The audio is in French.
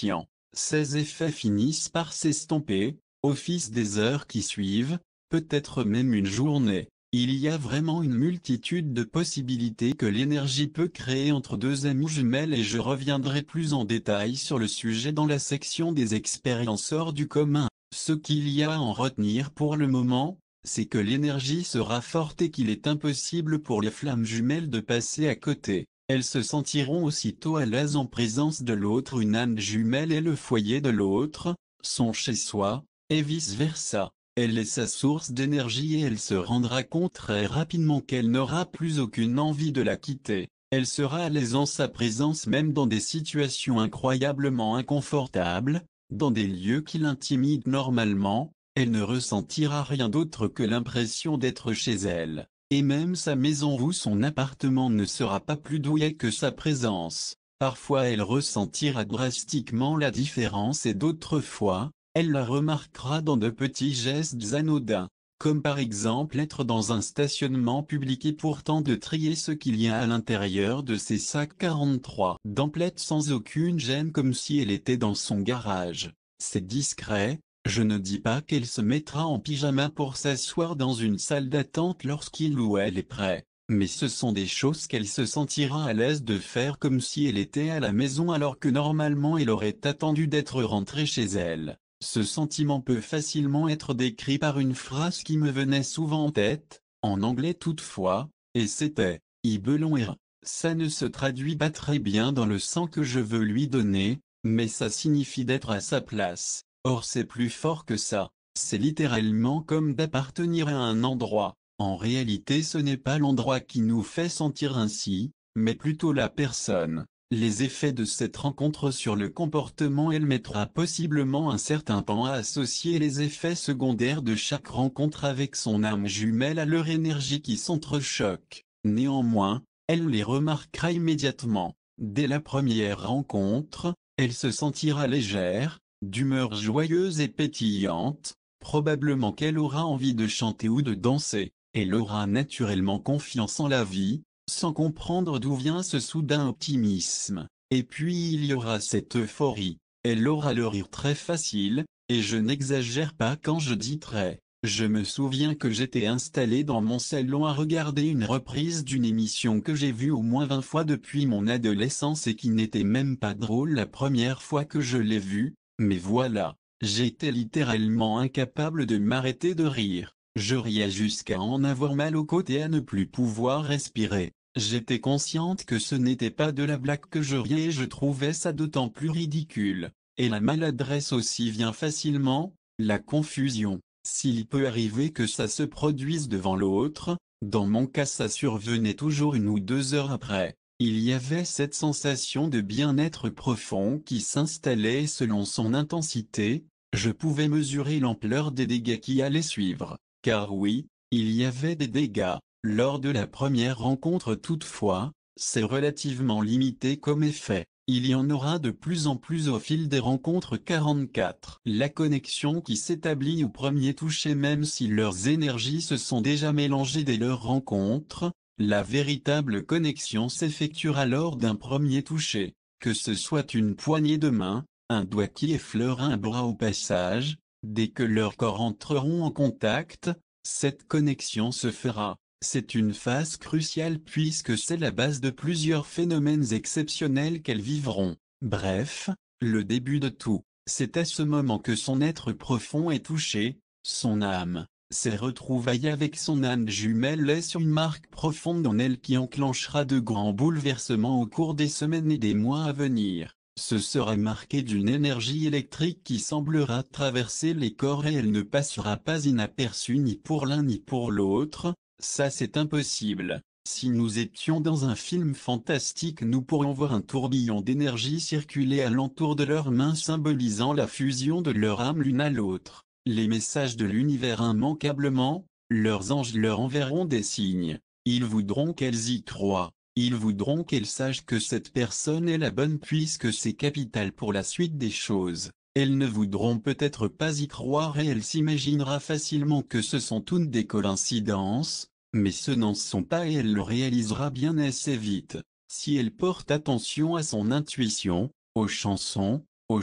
conscient. Ces effets finissent par s'estomper, au fil des heures qui suivent, peut-être même une journée. Il y a vraiment une multitude de possibilités que l'énergie peut créer entre deux âmes jumelles et je reviendrai plus en détail sur le sujet dans la section des expériences hors du commun. Ce qu'il y a à en retenir pour le moment, c'est que l'énergie sera forte et qu'il est impossible pour les flammes jumelles de passer à côté. Elles se sentiront aussitôt à l'aise en présence de l'autre. Une âme jumelle est le foyer de l'autre, son chez-soi, et vice-versa. Elle est sa source d'énergie et elle se rendra compte très rapidement qu'elle n'aura plus aucune envie de la quitter. Elle sera à l'aise en sa présence même dans des situations incroyablement inconfortables, dans des lieux qui l'intimident normalement, elle ne ressentira rien d'autre que l'impression d'être chez elle. Et même sa maison ou son appartement ne sera pas plus douillet que sa présence. Parfois elle ressentira drastiquement la différence et d'autres fois, elle la remarquera dans de petits gestes anodins, comme par exemple être dans un stationnement public et pourtant de trier ce qu'il y a à l'intérieur de ses sacs 43 d'emplettes sans aucune gêne comme si elle était dans son garage. C'est discret, je ne dis pas qu'elle se mettra en pyjama pour s'asseoir dans une salle d'attente lorsqu'il ou elle est prêt, mais ce sont des choses qu'elle se sentira à l'aise de faire comme si elle était à la maison alors que normalement elle aurait attendu d'être rentrée chez elle. Ce sentiment peut facilement être décrit par une phrase qui me venait souvent en tête, en anglais toutefois, et c'était « I belong here ». Ça ne se traduit pas très bien dans le sens que je veux lui donner, mais ça signifie d'être à sa place. Or c'est plus fort que ça, c'est littéralement comme d'appartenir à un endroit. En réalité ce n'est pas l'endroit qui nous fait sentir ainsi, mais plutôt la personne. Les effets de cette rencontre sur le comportement. Elle mettra possiblement un certain temps à associer les effets secondaires de chaque rencontre avec son âme jumelle à leur énergie qui s'entrechoque. Néanmoins, elle les remarquera immédiatement. Dès la première rencontre, elle se sentira légère, d'humeur joyeuse et pétillante, probablement qu'elle aura envie de chanter ou de danser. Elle aura naturellement confiance en la vie, sans comprendre d'où vient ce soudain optimisme. Et puis il y aura cette euphorie. Elle aura le rire très facile, et je n'exagère pas quand je dis très. Je me souviens que j'étais installé dans mon salon à regarder une reprise d'une émission que j'ai vue au moins 20 fois depuis mon adolescence et qui n'était même pas drôle la première fois que je l'ai vue, mais voilà, j'étais littéralement incapable de m'arrêter de rire. Je riais jusqu'à en avoir mal aux côtes et à ne plus pouvoir respirer. J'étais consciente que ce n'était pas de la blague que je riais et je trouvais ça d'autant plus ridicule. Et la maladresse aussi vient facilement, la confusion. S'il peut arriver que ça se produise devant l'autre, dans mon cas ça survenait toujours 1 ou 2 heures après. Il y avait cette sensation de bien-être profond qui s'installait et selon son intensité, je pouvais mesurer l'ampleur des dégâts qui allaient suivre. Car oui, il y avait des dégâts. Lors de la première rencontre toutefois, c'est relativement limité comme effet. Il y en aura de plus en plus au fil des rencontres 44. La connexion qui s'établit au premier toucher même si leurs énergies se sont déjà mélangées dès leur rencontre, la véritable connexion s'effectuera lors d'un premier toucher. Que ce soit une poignée de main, un doigt qui effleure un bras au passage, dès que leurs corps entreront en contact, cette connexion se fera. C'est une phase cruciale puisque c'est la base de plusieurs phénomènes exceptionnels qu'elles vivront. Bref, le début de tout. C'est à ce moment que son être profond est touché, son âme. Ses retrouvailles avec son âme jumelle laissent une marque profonde en elle qui enclenchera de grands bouleversements au cours des semaines et des mois à venir. Ce sera marqué d'une énergie électrique qui semblera traverser les corps et elle ne passera pas inaperçue ni pour l'un ni pour l'autre. Ça c'est impossible. Si nous étions dans un film fantastique nous pourrions voir un tourbillon d'énergie circuler alentour de leurs mains symbolisant la fusion de leur âme l'une à l'autre. Les messages de l'univers immanquablement, leurs anges leur enverront des signes. Ils voudront qu'elles y croient. Ils voudront qu'elles sachent que cette personne est la bonne puisque c'est capital pour la suite des choses. Elles ne voudront peut-être pas y croire et elle s'imaginera facilement que ce sont toutes des coïncidences, mais ce n'en sont pas et elle le réalisera bien assez vite. Si elle porte attention à son intuition, aux chansons, aux